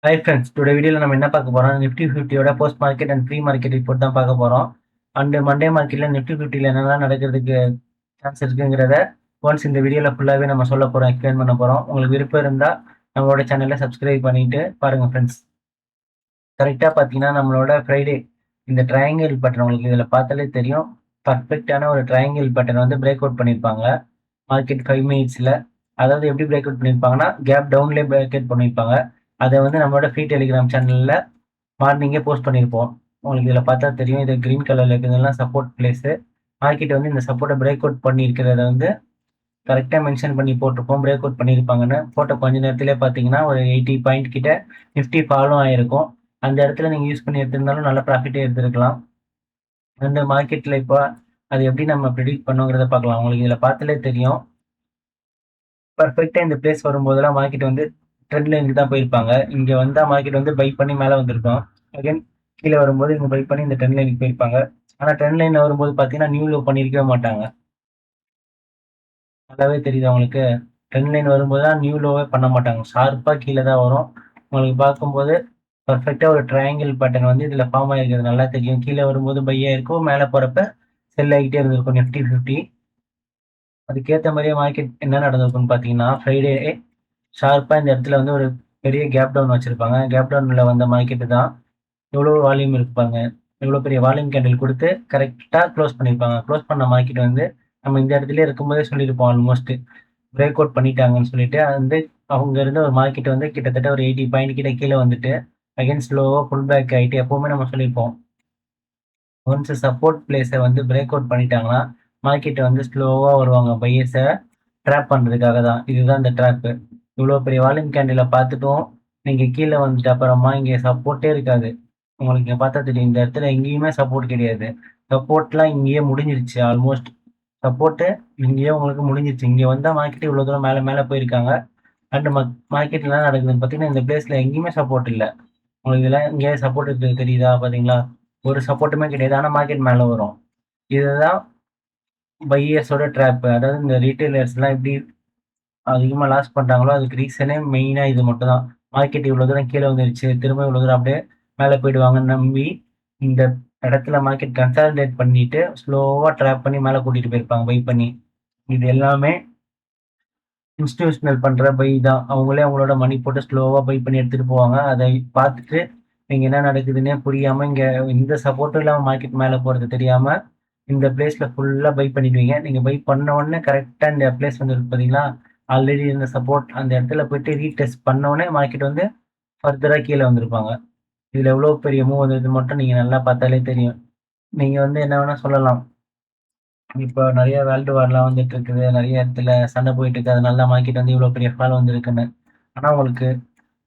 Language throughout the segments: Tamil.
ஹாய் ஃப்ரெண்ட்ஸ், டுடே வீடியோவில் நம்ம என்ன பார்க்க போறோம்? நிஃப்டி 50யோட post market and pre market report தான் பார்க்க போறோம். அண்ட் மண்டே மார்க்கெட்ல நிஃப்டி 50ல என்னெல்லாம் நடக்கிறதுக்கு சான்ஸ் இருக்குங்கிறத ஒன்ஸ் இந்த வீடியோவில் ஃபுல்லாகவே நம்ம சொல்ல போறோம், எக்ஸ்பிளைன் பண்ண போறோம். உங்களுக்கு விருப்பம் இருந்தால் நம்மளோட சேனலை சப்ஸ்கிரைப் பண்ணிட்டு பாருங்க ஃப்ரெண்ட்ஸ். கரெக்டாக பார்த்தீங்கன்னா நம்மளோட ஃப்ரைடே இந்த ட்ரையாங்கிள் பேட்டர்ன் உங்களுக்கு இதில் பார்த்தாலே தெரியும். பர்ஃபெக்டான ஒரு ட்ரையாங்கிள் பேட்டர்ன் வந்து பிரேக் அவுட் பண்ணியிருப்பாங்க மார்க்கெட் 5 மினிட்ஸில். அதாவது எப்படி பிரேக் அவுட் பண்ணியிருப்பாங்கன்னா கேப் டவுன்லேயே பிரேக் அவுட் பண்ணியிருப்பாங்க. அதை வந்து நம்மளோட ஃப்ரீ டெலிகிராம் சேனலில் மார்னிங்கே போஸ்ட் பண்ணியிருப்போம். உங்களுக்கு இதில் பார்த்தா தெரியும். இது கிரீன் கலரில் இருக்கிறதெல்லாம் சப்போர்ட் பிளேஸு. மார்க்கெட் வந்து இந்த சப்போர்ட்டை பிரேக் அவுட் பண்ணியிருக்கிறத வந்து கரெக்டாக மென்ஷன் பண்ணி போட்டிருப்போம். பிரேக் அவுட் பண்ணியிருப்பாங்கன்னு போட்ட கொஞ்ச நேரத்திலே பார்த்தீங்கன்னா ஒரு 80 பாயிண்ட் கிட்ட நிஃப்டி ஃபாலும் ஆயிருக்கும். அந்த இடத்துல நீங்கள் யூஸ் பண்ணி எடுத்திருந்தாலும் நல்ல ப்ராஃபிட்டே எடுத்திருக்கலாம். அந்த மார்க்கெட்டில் இப்போ அது எப்படி நம்ம ப்ரிடிக்ட் பண்ணுங்கிறத பார்க்கலாம். உங்களுக்கு இதில் பார்த்தாலே தெரியும். பர்ஃபெக்டாக இந்த பிளேஸ் வரும்போதெல்லாம் மார்க்கெட் வந்து ட்ரெண்ட் லைனுக்கு தான் போயிருப்பாங்க. இங்கே வந்தால் மார்க்கெட் வந்து பை பண்ணி மேலே வந்திருக்கும். அகைன் கீழே வரும்போது இங்கே பை பண்ணி இந்த ட்ரெண்ட் லைனுக்கு போயிருப்பாங்க. ஆனால் ட்ரெண்ட் லைனில் வரும்போது பார்த்தீங்கன்னா நியூ லோ பண்ணியிருக்கவே மாட்டாங்க. நல்லாவே தெரியுது அவங்களுக்கு. ட்ரெண்ட் லைன் வரும்போது தான் நியூ லோவே பண்ண மாட்டாங்க. ஷார்ப்பாக கீழே தான் வரும். உங்களுக்கு பார்க்கும்போது பர்ஃபெக்டாக ஒரு ட்ரையாங்கிள் பேட்டர்ன் வந்து இதில் ஃபார்ம் ஆகிருக்கிறது நல்லா தெரியும். கீழே வரும்போது பையாக இருக்கும், மேலே போகிறப்ப செல் ஆகிட்டே இருந்திருக்கும் நிஃப்டி 50. அதுக்கேற்ற மாதிரியே மார்க்கெட் என்ன நடந்திருக்குன்னு பார்த்தீங்கன்னா ஃப்ரைடே ஷார்ப்பாக இந்த இடத்துல வந்து ஒரு பெரிய கேப் டவுன் வச்சுருப்பாங்க. கேப் டவுனில் வந்த மார்க்கெட்டு தான் எவ்வளோ வால்யூம் இருப்பாங்க, எவ்வளோ பெரிய வால்யூம் கேண்டில் கொடுத்து கரெக்டாக க்ளோஸ் பண்ணியிருப்பாங்க. க்ளோஸ் பண்ண மார்க்கெட் வந்து நம்ம இந்த இடத்துலயே இருக்கும்போதே சொல்லியிருப்போம் ஆல்மோஸ்ட் பிரேக் அவுட் பண்ணிட்டாங்கன்னு சொல்லிட்டு. அது வந்து அவங்க இருந்த ஒரு மார்க்கெட் வந்து கிட்டத்தட்ட ஒரு 80 பாயிண்ட் கிட்ட கீழே வந்துட்டு அகைன் ஸ்லோவாக புல் பேக் ஆகிட்டு எப்போவுமே நம்ம சொல்லியிருப்போம். ஒன்ஸ் சப்போர்ட் பிளேஸை வந்து பிரேக் அவுட் பண்ணிட்டாங்கன்னா மார்க்கெட் வந்து ஸ்லோவாக வருவாங்க பையர்ஸை ட்ராப் பண்ணுறதுக்காக தான். இதுதான் இந்த ட்ராப்பு. இவ்வளோ பெரிய வால்யூம் கேண்டிலை பார்த்துட்டும் நீங்கள் கீழே வந்துட்டு அப்புறமா இங்கே சப்போர்ட்டே இருக்காது. உங்களுக்கு இங்கே பார்த்தா தெரியும். இந்த இடத்துல எங்கேயுமே சப்போர்ட் கிடையாது. சப்போர்ட்லாம் இங்கேயே முடிஞ்சிருச்சு ஆல்மோஸ்ட். சப்போர்ட்டு இங்கேயே உங்களுக்கு முடிஞ்சிருச்சு. இங்கே வந்தால் மார்க்கெட் இவ்வளோ தூரம் மேலே மேலே போயிருக்காங்க. அண்ட் மார்க்கெட் என்ன நடக்குதுன்னு பார்த்தீங்கன்னா இந்த பிளேஸில் எங்கேயுமே சப்போர்ட் இல்லை. உங்களுக்கு இதெல்லாம் இங்கே சப்போர்ட் இருக்குது தெரியுதா பார்த்தீங்களா? ஒரு சப்போர்ட்டுமே கிடையாது. ஆனால் மார்க்கெட் மேலே வரும். இதுதான் பையர்ஸோட ட்ராப்பு. அதாவது இந்த ரீட்டைலர்ஸ்லாம் எப்படி அதிகமாக லாஸ் பண்ணுறாங்களோ அதுக்கு ரீசனே மெயினாக இது மட்டும் தான். மார்க்கெட் இவ்வளோ தூரம் கீழே வந்துருச்சு, திரும்ப இவ்வளோ தூரம் அப்படியே மேலே போயிடுவாங்கன்னு நம்பி இந்த இடத்துல மார்க்கெட் கன்சாலிடேட் பண்ணிட்டு ஸ்லோவாக ட்ராப் பண்ணி மேலே கூட்டிகிட்டு போயிருப்பாங்க பை பண்ணி. இது எல்லாமே இன்ஸ்டிடியூஷனல் பண்ணுற பை தான். அவங்களே அவங்களோட மணி போட்டு ஸ்லோவாக பை பண்ணி எடுத்துகிட்டு போவாங்க. அதை பார்த்துட்டு நீங்கள் என்ன நடக்குதுன்னே புரியாமல் இங்கே எந்த சப்போர்ட்டும் இல்லாமல் மார்க்கெட் மேலே போகிறது தெரியாமல் இந்த பிளேஸில் ஃபுல்லாக பை பண்ணிடுவீங்க. நீங்கள் பை பண்ண உடனே கரெக்டாக இந்த பிளேஸ் வந்து பார்த்தீங்களா, ஆல்ரெடி இருந்த சப்போர்ட் அந்த இடத்துல போயிட்டு ரீடெஸ்ட் பண்ண உடனே மார்க்கெட் வந்து ஃபர்தராக கீழே வந்திருப்பாங்க. இதில் எவ்வளோ பெரிய மூவ் வந்தது மட்டும் நீங்கள் நல்லா பார்த்தாலே தெரியும். நீங்கள் வந்து என்ன வேணால் சொல்லலாம். இப்போ நெறைய வேர்ல்டு வார்லாம் வந்துட்டு இருக்குது. நெறைய இடத்துல சண்டை போயிட்டு இருக்கு. அதனால தான் மார்க்கெட் வந்து இவ்வளோ பெரிய ஃபால் வந்திருக்குன்னு. ஆனா உங்களுக்கு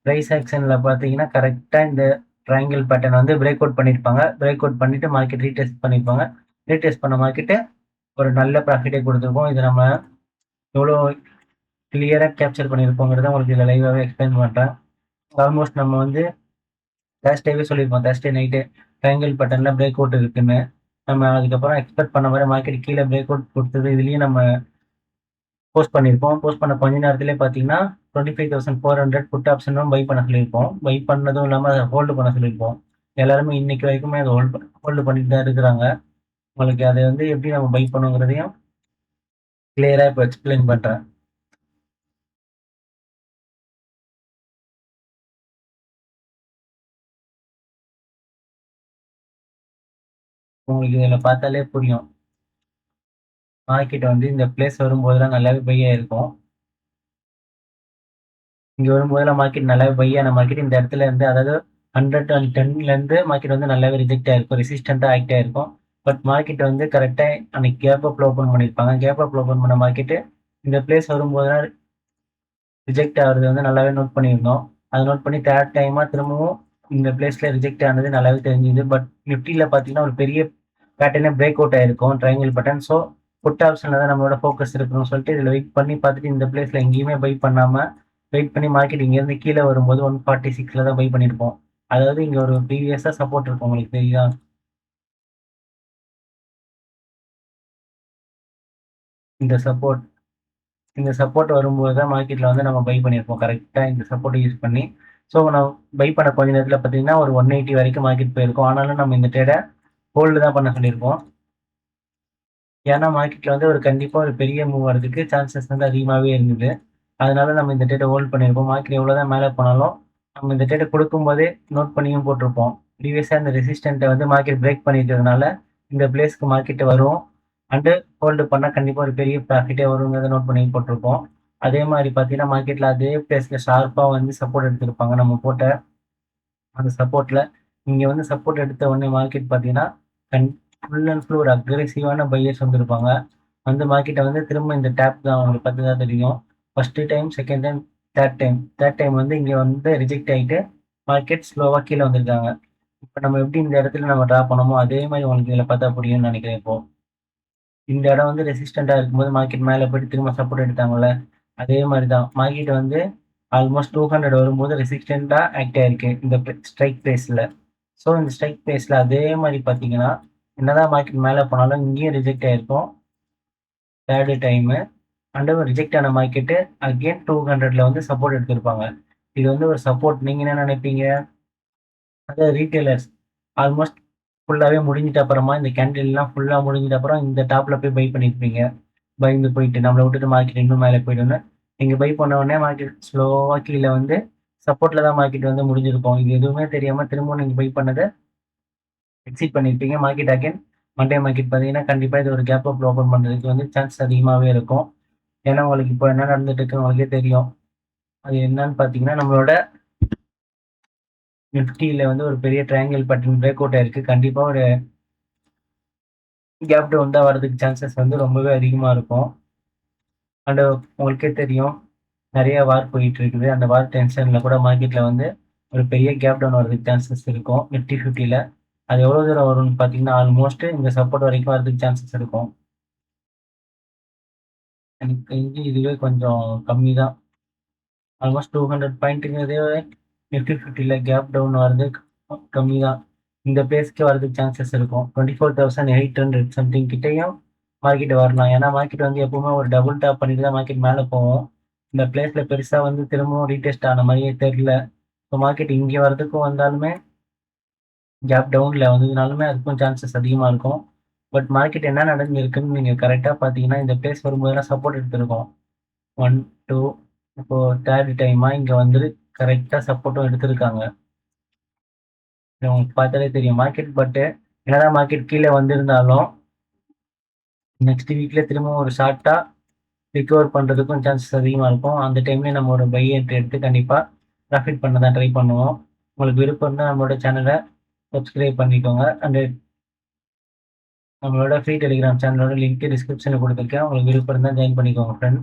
பிரைஸ் ஆக்ஷன்ல பார்த்தீங்கன்னா, கரெக்ட்டா இந்த ட்ரையாங்கிள் பேட்டர்ன் வந்து பிரேக் அவுட் பண்ணியிருப்பாங்க. பிரேக் அவுட் பண்ணிட்டு மார்க்கெட் ரீடெஸ்ட் பண்ணியிருப்பாங்க. ரீடெஸ்ட் பண்ண மார்க்கெட்டு ஒரு நல்ல ப்ராஃபிட்டே குடுத்துருக்கும். இத நம்ம எவ்வளோ கிளியரா கேப்சர் பண்ணியிருப்போங்கிறத உங்களுக்கு இதில லைவாவே எக்ஸ்பிளைன் பண்றேன். ஆல்மோஸ்ட் நம்ம வந்து தேர்ஸ்டேவே சொல்லியிருப்போம். தேர்ஸ்டே நைட்டே ட்ரையாங்கிள் பேட்டர்ன்ல பிரேக் அவுட் இருக்குன்னு. நம்ம அதுக்கப்புறம் எக்ஸ்பெக்ட் பண்ண மாரி மார்க்கெட் கீழ பிரேக் அவுட் குடுத்தது. இதுலயும் நம்ம போஸ்ட் பண்ணியிருப்போம். போஸ்ட் பண்ண கொஞ்ச நேரத்திலேயே பார்த்தீங்கன்னா, 25,400 புட் ஆப்ஷனும் பை பண்ண சொல்லியிருப்போம். பை பண்ணதும் இல்லாம அத ஹோல்டு பண்ண சொல்லியிருப்போம். எல்லாருமே இன்னைக்கு வரைக்குமே அத ஹோல்டு பண்ணிட்டு தான் இருக்கிறாங்க. உங்களுக்கு அத வந்து எப்படி நம்ம பை பண்ணணுங்கிறதையும் கிளியரா இப்ப எக்ஸ்பிளைன் பண்றேன். உங்களுக்கு இதில பார்த்தாலே புரியும். மார்க்கெட் வந்து இந்த பிளேஸ் வரும்போதெல்லாம் நல்லாவே பை ஆயிருக்கும். இங்க வரும்போதெல்லாம் மார்க்கெட் நல்லாவே பை ஆன மார்க்கெட் இந்த இடத்துல இருந்து அதாவது 100 அண்ட் 10லேருந்து மார்க்கெட் வந்து நல்லாவே ரிஜெக்ட் ஆயிருக்கும். ரெசிஸ்டன்ட்டா ஆக்ட் ஆயிருக்கும். பட் மார்க்கெட் வந்து கரெக்ட்டா அன்னைக்கு கேப் அப்ல ஓப்பன் பண்ணியிருப்பாங்க. கேப் அப்ல ஓப்பன் பண்ண மார்க்கெட்டு இந்த பிளேஸ் வரும்போதெல்லாம் ரிஜெக்ட் ஆகுறது வந்து நல்லாவே நோட் பண்ணியிருந்தோம். அத நோட் பண்ணி தேர்ட் டைமா திரும்பவும் இந்த பிளேஸ்ல ரிஜெக்ட் ஆனது நல்லாவே தெரிஞ்சுது. பட் நிஃப்டில பார்த்தீங்கன்னா, ஒரு பெரிய பேட்டர்னே பிரேக் அவுட் ஆயிருக்கும். Triangle pattern. ஸோ புட் ஆப்ஷன்ல தான் நம்மளோட ஃபோக்கஸ் இருக்கணும்னு சொல்லிட்டு இதில வெயிட் பண்ணி பார்த்துட்டு இந்த பிளேஸ்ல எங்கேயுமே பை பண்ணாம வெயிட் பண்ணி மார்க்கெட் இங்கேருந்து கீழ வரும்போது 146ல தான் பை பண்ணியிருப்போம். அதாவது இங்க ஒரு ப்ரீவியஸா சப்போர்ட் இருக்கும். உங்களுக்கு தெரியுதா? இந்த சப்போர்ட் இந்த சப்போர்ட் வரும்போது தான் மார்க்கெட்ல வந்து நம்ம பை பண்ணியிருப்போம். கரெக்ட்டா இந்த சப்போர்ட்ட யூஸ் பண்ணி. ஸோ நான் பை பண்ண கொஞ்ச நேரத்தில் பார்த்தீங்கன்னா ஒரு 180 வரைக்கும் மார்க்கெட் போயிருக்கும். ஆனாலும் நம்ம இந்த ட்ரேடை ஹோல்டு தான் பண்ண சொல்லியிருக்கோம். ஏன்னா மார்க்கெட்ல வந்து ஒரு கண்டிப்பா ஒரு பெரிய மூவ் வரதுக்கு சான்சஸ் வந்து அதிகமாவே இருந்தது. அதனால நம்ம இந்த ட்ரேட ஹோல்ட் பண்ணியிருப்போம். மார்க்கெட் எவ்வளோதான் மேல போனாலும், நம்ம இந்த ட்ரேட குடுக்கும்போதே நோட் பண்ணியும் போட்டிருப்போம். ப்ரீவியஸா இந்த ரெசிஸ்டன்ட்ட வந்து மார்க்கெட் பிரேக் பண்ணிட்டதுனால, இந்த பிளேஸ்க்கு மார்க்கெட் வரும். அண்டு ஹோல்டு பண்ணா கண்டிப்பா ஒரு பெரிய ப்ராஃபிட்டே வருங்கிறத நோட் பண்ணி போட்டிருப்போம். அதே மாரி பார்த்தீங்கன்னா, மார்க்கெட்ல அதே பிளேஸ்ல ஷார்ப்பா வந்து சப்போர்ட் எடுத்திருப்பாங்க. நம்ம போட்ட அந்த சப்போர்ட்ல இங்க வந்து சப்போர்ட் எடுத்த உடனே மார்க்கெட் பார்த்தீங்கன்னா, கன் ஃபுல் அண்ட் ஃபுல் ஒரு அக்ரெசிவான பையர்ஸ் வந்திருப்பாங்க. வந்து மார்க்கெட்ட வந்து திரும்ப இந்த டேப் தான் உங்களுக்கு பார்த்து தான் தெரியும். First time, second time, third time. Third time வந்து இங்க வந்து ரிஜெக்ட் ஆயிட்டு, மார்க்கெட் ஸ்லோவா கீழ வந்திருக்காங்க. இப்ப நம்ம எப்படி இந்த இடத்துல நம்ம டிரா பண்ணோமோ, அதே மாரி உங்களுக்கு இதுல பார்த்தா புரியும்னு நெனைக்கிறேன் இப்போ. இந்த இடம் வந்து ரெசிஸ்டன்ட்டா இருக்கும்போது மார்க்கெட் மேல போயிட்டு திரும்ப சப்போர்ட் எடுத்தாங்கல்ல, அதே மாரி தான். மார்க்கெட் வந்து ஆல்மோஸ்ட் 200 வரும்போது ரெசிஸ்டன்ட்டா ஆக்ட் ஆயிருக்கு. இந்த ஸ்ட்ரைக் பிரைஸ்ல. ஸோ இந்த ஸ்ட்ரைக் பிரைஸ்ல அதே மாரி பார்த்தீங்கன்னா, என்னதான் மார்க்கெட் மேல போனாலும் இங்கேயும் ரிஜெக்ட் ஆயிருக்கும். Third time. அண்ட் ரிஜெக்ட் ஆன மார்க்கெட்டு அகைன் 200ல வந்து சப்போர்ட் எடுத்திருப்பாங்க. இது வந்து ஒரு சப்போர்ட். நீங்க என்ன நினைப்பீங்க? அதாவது ரீட்டெய்லர்ஸ் ஆல்மோஸ்ட் ஃபுல்லாவே முடிஞ்சிட்ட அப்புறமா இந்த கேண்டில்லாம் ஃபுல்லா முடிஞ்சிட்ட அப்புறம் இந்த டாப்ல போய் பை பண்ணியிருப்பீங்க. பயந்து போயிட்டு நம்மள விட்டுட்டு மார்க்கெட் இன்னும் மேல போயிடும்னு. நீங்க பை பண்ண உடனே மார்க்கெட் ஸ்லோவா கீழ வந்து சப்போர்ட்ல தான் மார்க்கெட் வந்து முடிஞ்சிருக்கும். இது எதுவுமே தெரியாம திரும்பவும் நீங்க பை பண்ணத எக்ஸிட் பண்ணியிருப்பீங்க. மார்க்கெட் அகைன் மண்டே மார்க்கெட் பார்த்தீங்கன்னா, கண்டிப்பா இது ஒரு கேப் அப் ஓப்பன் பண்றதுக்கு வந்து சான்ஸ் அதிகமாவே இருக்கும். ஏன்னா உங்களுக்கு இப்போ என்ன நடந்துட்டு இருக்குன்னு உங்களுக்கே தெரியும். அது என்னன்னு பார்த்தீங்கன்னா, நம்மளோட நிஃப்டில வந்து ஒரு பெரிய ட்ரையாங்கிள் பேட்டர்ன் பிரேக் அவுட் ஆயிருக்கு. கண்டிப்பா ஒரு கேப் டவுன் தான் வரதுக்கு சான்சஸ் வந்து ரொம்பவே அதிகமா இருக்கும். அண்ட் உங்களுக்கே தெரியும், நெறைய வார் போயிட்டு இருக்குது. அந்த வார் டென்ஷன்ல கூட மார்க்கெட்ல வந்து ஒரு பெரிய கேப் டவுன் வரதுக்கு சான்சஸ் இருக்கும். நிஃப்டி 50ல. அது எவ்வளோ தூரம் வரும்னு பார்த்தீங்கன்னா, ஆல்மோஸ்ட் இந்த சப்போர்ட் வரைக்கும் வரதுக்கு சான்சஸ் இருக்கும். எனக்கு தெரிஞ்சு இதுவே கொஞ்சம் கம்மி தான். ஆல்மோஸ்ட் 200 பாயிண்ட்டுங்கிறதே நிஃப்டி 50ல கேப் டவுன் வரது கம்மி தான். இந்த பிளேஸ்க்கு வரதுக்கு சான்சஸ் இருக்கும். 24,800 சம்திங் கிட்டயும் மார்க்கெட் வரலாம். ஏன்னா மார்க்கெட் வந்து எப்பவுமே ஒரு டபுள் டாப் பண்ணிட்டு தான் மார்க்கெட் மேல போகும். இந்த பிளேஸ்ல பெருசா வந்து திரும்பவும் ரீடெஸ்ட் ஆன மாரியே தெரியல. ஸோ மார்க்கெட் இங்க வரதுக்கும் வந்தாலுமே கேப் டவுன்ல வந்ததுனாலுமே அதுக்கும் சான்சஸ் அதிகமா இருக்கும். பட் மார்க்கெட் என்ன நடந்திருக்குன்னு நீங்க கரெக்ட்டா பார்த்தீங்கன்னா, இந்த பிளேஸ் வரும்போதெல்லாம் சப்போர்ட் எடுத்திருக்கும். 1, 2 இப்போ 3 டைமா இங்க வந்து கரெக்ட்டா சப்போர்ட்டும் எடுத்திருக்காங்க. இது உங்களுக்கு பார்த்தாலே தெரியும். மார்க்கெட் என்னதான் மார்க்கெட் கீழ வந்திருந்தாலும், நெக்ஸ்ட் வீக்ல திரும்பவும் ஒரு ஷார்ட்டா ரிகவர் பண்றதுக்கும் சான்சஸ் அதிகமா இருக்கும். அந்த டைம்லயே நம்ம ஒரு பை என்ட்ரி எடுத்து கண்டிப்பா ப்ராஃபிட் பண்ண தான் ட்ரை பண்ணுவோம். உங்களுக்கு விருப்பம் இருந்தா நம்மளோட சேனல சப்ஸ்கிரைப் பண்ணிக்கோங்க. அண்ட் நம்மளோட ஃப்ரீ டெலிகிராம் சேனலோட லிங்க் டிஸ்கிரிப்ஷன்ல குடுத்துருக்கேன். உங்களுக்கு விருப்பம் இருந்தா ஜாயின் பண்ணிக்கோங்க ஃப்ரெண்ட்.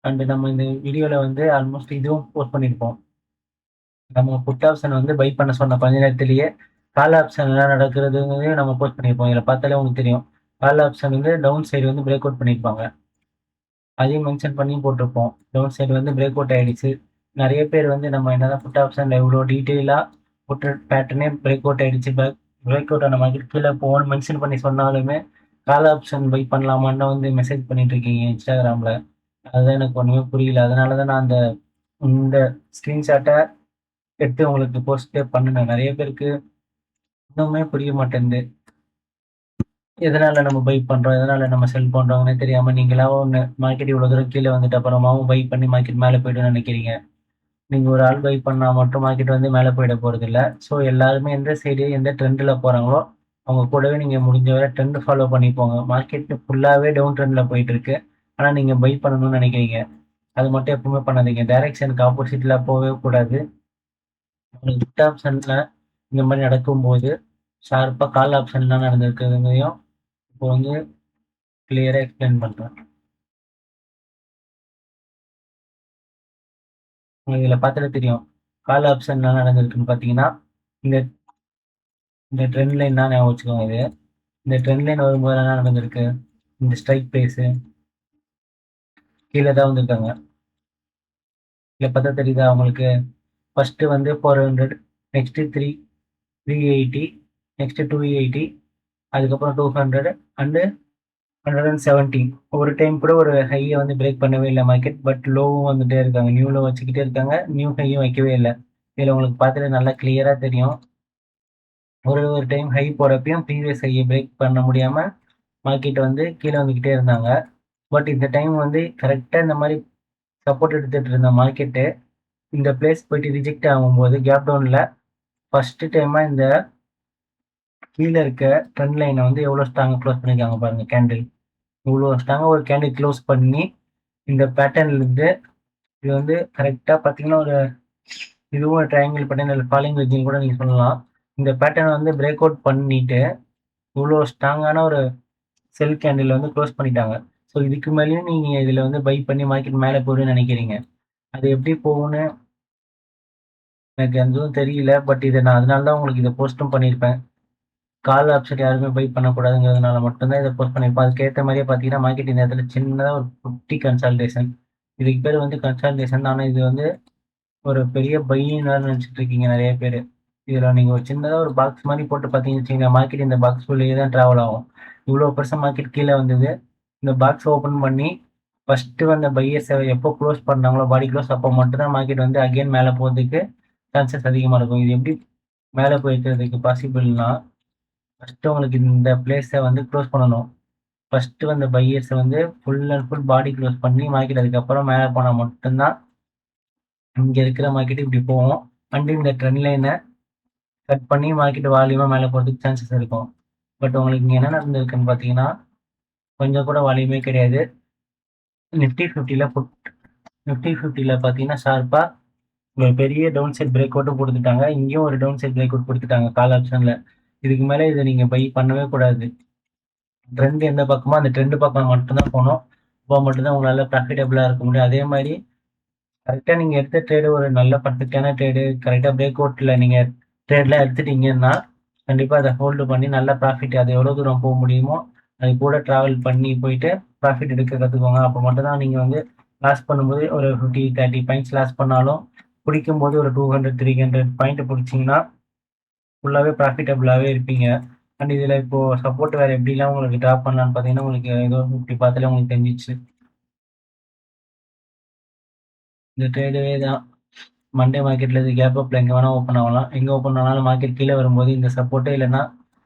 அண்ட் நம்ம இந்த வீடியோல வந்து ஆல்மோஸ்ட் இதுவும் போஸ்ட் பண்ணியிருப்போம். நம்ம புட் ஆப்ஷன் வந்து பை பண்ண சொன்ன கொஞ்ச நேரத்திலேயே, கால் ஆப்ஷன் என்ன நடக்குறதுங்கிறதையும் நம்ம போஸ்ட் பண்ணியிருப்போம். இதில பார்த்தாலே உங்களுக்கு தெரியும். கால் ஆப்ஷன் வந்து டவுன் சைடு வந்து பிரேக் அவுட் பண்ணியிருப்பாங்க. அதையும் மென்ஷன் பண்ணியும் போட்டிருப்போம். டவுன் சைடு வந்து பிரேக் அவுட் ஆயிடுச்சு. நெறைய பேர் வந்து நம்ம என்னதான் புட் ஆப்ஷன்ல இவ்ளோ டீட்டெயிலா புட் பேட்டர்னே பிரேக் அவுட் ஆயிடுச்சு. பிரேக் அவுட் ஆன மார்க்கெட் கீழ போகும்னு மென்ஷன் பண்ணி சொன்னாலுமே, கால் ஆப்ஷன் பை பண்ணலாமான்னு வந்து மெசேஜ் பண்ணிட்டு இருக்கீங்க Instagramல. அதுதான் எனக்கு ஒண்ணுமே புரியல. அதனால தான் நான் இந்த ஸ்கிரீன்ஷாட்ட எடுத்து உங்களுக்கு போஸ்ட்டே பண்ணுனேன். நெறைய பேருக்கு இன்னுமே புரிய மாட்டேன்து. எதனால நம்ம பை பண்றோம்? எதனால நம்ம செல் பண்றோம்னே தெரியாம நீங்களா ஒண்ணு மார்க்கெட் இவ்வளோ தூரம் கீழ வந்துட்ட அப்புறமாவும் பை பண்ணி மார்க்கெட் மேல போயிடும்னு நெனைக்கிறீங்க. நீங்க ஒரு ஆள் பை பண்ணா மட்டும் மார்க்கெட் வந்து மேல போயிட போறதில்ல. ஸோ எல்லாருமே எந்த சைடு எந்த ட்ரெண்ட்ல போறாங்களோ, அவங்க கூடவே நீங்க முடிஞ்ச வரை ட்ரெண்ட் ஃபாலோ பண்ணி போங்க. மார்க்கெட் ஃபுல்லாவே டவுன் ட்ரெண்ட்ல போயிட்டு இருக்கு. ஆனா நீங்க பை பண்ணணும்னு நெனைக்கிறீங்க. அது மட்டும் எப்பவுமே பண்ணாதீங்க. டைரக்ஷனுக்கு ஆப்போசிட்ல போகவே கூடாது. உங்களுக்கு புட் ஆப்ஷன்ல இந்த மாரி நடக்கும்போது, ஷார்ப்பா கால் ஆப்ஷன்லாம் நடந்திருக்கிறதையும் இப்போ வந்து கிளியரா எக்ஸ்பிளைன் பண்றேன். உங்களுக்கு இதில பார்த்தாலே தெரியும். கால் ஆப்ஷன் என்ன நடந்திருக்குன்னு பார்த்தீங்கன்னா, இந்த இந்த ட்ரெண்ட் லைன் தான் ஞாபகம் வச்சுக்கோங்க இது. இந்த ட்ரெண்ட் லைன் வரும்போது என்ன நடந்திருக்கு? இந்த ஸ்ட்ரைக் பிரைஸு கீழ தான் வந்திருக்காங்க. இதில பார்த்தா தெரியுதா உங்களுக்கு? ஃபர்ஸ்ட்டு வந்து 400 நெக்ஸ்ட்டு 380 நெக்ஸ்ட்டு 280 அதுக்கப்புறம் 200 அண்டு 170 ஒரு டைம் கூட ஒரு ஹைய வந்து பிரேக் பண்ணவே இல்ல மார்க்கெட். பட் லோவும் வந்துட்டே இருக்காங்க. நியூ லோ வச்சுக்கிட்டே இருக்காங்க. நியூ ஹையும் வைக்கவே இல்ல. இதில் உங்களுக்கு பார்த்தாலே நல்லா கிளியராக தெரியும். ஒரு ஒரு டைம் ஹை போகிறப்பையும் ப்ரீவியஸ் ஹையை பிரேக் பண்ண முடியாமல் மார்க்கெட் வந்து கீழே வந்துக்கிட்டே இருந்தாங்க. பட் இந்த டைம் வந்து கரெக்டாக இந்த மாதிரி சப்போர்ட் எடுத்துகிட்டு இருந்த மார்க்கெட்டு இந்த பிளேஸ் போயிட்டு ரிஜெக்ட் ஆகும்போது கேப் டவுனில் ஃபஸ்ட்டு டைமாக இந்த கீழே இருக்க ட்ரெண்ட் லைனை வந்து எவ்வளோ ஸ்ட்ராங்காக க்ளோஸ் பண்ணியிருக்காங்க பாருங்கள். கேண்டில் இவ்வளோ ஸ்ட்ராங்காக ஒரு கேண்டில் க்ளோஸ் பண்ணி இந்த பேட்டர்ன்லேருந்து இது வந்து கரெக்டாக பார்த்தீங்கன்னா ஒரு இதுவும் ஒரு ட்ரையாங்கிள் பேட்டர்ன் இல்லை ஃபாலிங் வெஜ்ஜின்னு கூட நீங்கள் சொல்லலாம். இந்த பேட்டர்ன் வந்து பிரேக் அவுட் பண்ணிட்டு இவ்வளோ ஸ்ட்ராங்கான ஒரு செல் கேண்டில் வந்து க்ளோஸ் பண்ணிட்டாங்க. ஸோ இதுக்கு மேலேயும் நீங்கள் இதில் வந்து பை பண்ணி மார்க்கெட் மேலே போகுதுன்னு நினைக்கிறீங்க. அது எப்படி போகும்னு எனக்கு எதுவும் தெரியல. பட் இதை நான் அதனால தான் உங்களுக்கு இதை போஸ்ட்டும் பண்ணியிருப்பேன். கால் ஆப்ஷன் யாருமே பை பண்ணக்கூடாதுங்கிறதுனால மட்டும்தான் இதை போஸ்ட் பண்ணியிருப்பேன். அதுக்கேற்ற மாதிரியே பார்த்தீங்கன்னா மார்க்கெட் இந்த இடத்துல சின்னதாக ஒரு குட்டி கன்சால்டேஷன். இதுக்கு பேர் வந்து கன்சால்டேஷன். ஆனால் இது வந்து ஒரு பெரிய பையின்னு வேறு நினச்சிட்டு இருக்கீங்க நிறைய பேர். இதில் நீங்கள் ஒரு சின்னதாக ஒரு பாக்ஸ் மாதிரி போட்டு பார்த்தீங்கன்னு வச்சுக்கோங்க, மார்க்கெட் இந்த பாக்ஸ்குள்ளேயே தான் ட்ராவல் ஆகும். இவ்வளோ பெருசாக மார்க்கெட் கீழே வந்தது. இந்த பாக்ஸ் ஓப்பன் பண்ணி ஃபஸ்ட்டு வந்த பையர்ஸை எப்போ க்ளோஸ் பண்ணாங்களோ பாடி க்ளோஸ், அப்போ மட்டும்தான் மார்க்கெட் வந்து அகெயின் மேலே போகிறதுக்கு சான்சஸ் அதிகமாக இருக்கும். இது எப்படி மேலே போயிருக்கிறதுக்கு பாசிபிள்னா, ஃபஸ்ட்டு உங்களுக்கு இந்த பிளேஸை வந்து க்ளோஸ் பண்ணணும். ஃபஸ்ட்டு வந்த பையர்ஸை வந்து full and full body close பண்ணி மார்க்கெட் அதுக்கப்புறம் மேலே போனால் மட்டும்தான் இங்கே இருக்கிற மார்க்கெட் இப்படி போகும். அண்ட் இந்த ட்ரெண்ட் லைனை கட் பண்ணி மார்க்கெட் வால்யூமாக மேலே போகிறதுக்கு சான்சஸ் இருக்கும். பட் உங்களுக்கு இங்கே என்ன நடந்திருக்குன்னு பார்த்தீங்கன்னா, கொஞ்சம் கூட வால்யூமே கிடையாது. நிஃப்டி 50ல் பார்த்தீங்கன்னா ஷார்ப்பாக ஒரு பெரிய டவுன் சைட் பிரேக் அவுட்டும் கொடுத்துட்டாங்க. இங்கேயும் ஒரு டவுன் சைட் பிரேக் அவுட் கொடுத்துட்டாங்க கால் ஆப்ஷனில். இதுக்கு மேலே இதை நீங்கள் பை பண்ணவே கூடாது. ட்ரெண்ட் எந்த பக்கமோ அந்த ட்ரெண்டு பக்கம் மட்டும்தான் போகணும். அப்போ மட்டும்தான் உங்களால் ப்ராஃபிட்டபுளாக இருக்க முடியும். அதே மாதிரி கரெக்டாக நீங்கள் எடுத்த ட்ரேடு ஒரு நல்ல பர்ஃபெக்டான ட்ரேடு, கரெக்டாக பிரேக் அவுட்டில் நீங்கள் ட்ரேட்லாம் எடுத்துட்டீங்கன்னா கண்டிப்பாக அதை ஹோல்டு பண்ணி நல்ல ப்ராஃபிட், அது எவ்வளோ தூரம் போக முடியுமோ அது கூட ட்ராவல் பண்ணி போயிட்டு ப்ராஃபிட் எடுக்க கற்றுக்கோங்க. அப்போ மட்டும்தான் நீங்கள் வந்து லாஸ் பண்ணும்போது ஒரு 50-30 பாயிண்ட்ஸ் லாஸ் பண்ணாலும் பிடிக்கும்போது ஒரு 200-300 பாயிண்ட் பிடிச்சிங்கன்னா ஃபுல்லாகவே ப்ராஃபிட்டபுளாகவே இருப்பீங்க. அண்ட் இதில் இப்போது சப்போர்ட் வேறு எப்படிலாம் உங்களுக்கு ட்ராப் பண்ணலான்னு பார்த்தீங்கன்னா உங்களுக்கு ஏதோ 50 பார்த்தாலே உங்களுக்கு தெரிஞ்சிச்சு. இந்த ட்ரேடே தான் மண்டே மார்க்கெட்டில் இது கேப் அப்பில் எங்கே வேணால் ஓப்பன் ஆகலாம். எங்கே ஓப்பன் ஆனாலும் மார்க்கெட் கீழே வரும்போது இந்த சப்போர்ட்டே இல்லைன்னா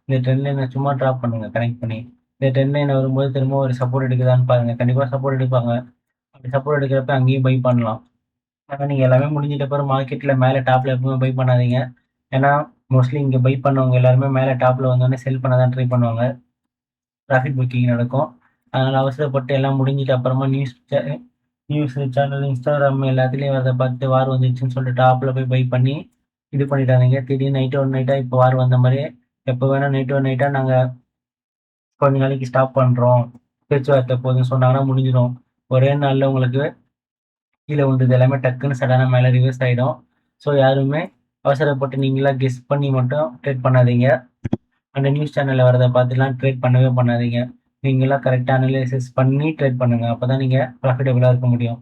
இந்த ட்ரெண்ட் லைனை சும்மா ட்ராப் பண்ணுங்கள் கனெக்ட் பண்ணி. இந்த ட்ரெண்ட் லைன் வரும்போது திரும்ப ஒரு சப்போர்ட் எடுக்குதான்னு பாருங்கள். கண்டிப்பாக சப்போர்ட் எடுப்பாங்க. அப்படி சப்போர்ட் எடுக்கிறப்ப அங்கேயும் பை பண்ணலாம். ஆனால் நீங்கள் எல்லாமே முடிஞ்சிட்ட பிறகு மார்க்கெட்டில் மேலே டாப்பில் எப்பவுமே பை பண்ணாதீங்க. ஏன்னா மோஸ்ட்லி இங்கே பை பண்ணவங்க எல்லாருமே மேலே டாப்பில் வந்தோடனே செல் பண்ண தான் ட்ரை பண்ணுவாங்க. ப்ராஃபிட் புக்கிங் நடக்கும். அதனால் அவசரப்பட்டு எல்லாம் முடிஞ்சிட்டு அப்புறமா நியூஸ் சேனல், இன்ஸ்டாகிராம் எல்லாத்துலேயும் வரதை பார்த்து வார் வந்துச்சுன்னு சொல்லிட்டு டாப்பில் போய் பை பண்ணி இது பண்ணிட்டாதீங்க. திடீர்னு நைட்டு ஒரு நைட்டாக இப்போ வார் வந்த மாதிரியே எப்போ வேணால் நைட்டு ஒரு நைட்டாக நாங்கள் கொஞ்ச நாளைக்கு ஸ்டாப் பண்ணுறோம், பேச்சுவார்த்தை போதுன்னு சொன்னாங்கன்னா முடிஞ்சிடும். ஒரே நாளில் உங்களுக்கு கீழே வந்தது எல்லாமே டக்குன்னு சடனாக மேலே ரிவர்ஸ் ஆகிடும். ஸோ யாருமே அவசரப்பட்டு நீங்களாம் கெஸ் பண்ணி மட்டும் ட்ரேட் பண்ணாதீங்க. அந்த நியூஸ் சேனலில் வரதை பார்த்துலாம் ட்ரேட் பண்ணவே பண்ணாதீங்க. நீங்களாம் கரெக்டாக அனலைசிஸ் பண்ணி ட்ரேட் பண்ணுங்கள். அப்போ தான் நீங்கள் ப்ராஃபிட்டபுளாக இருக்க முடியும்.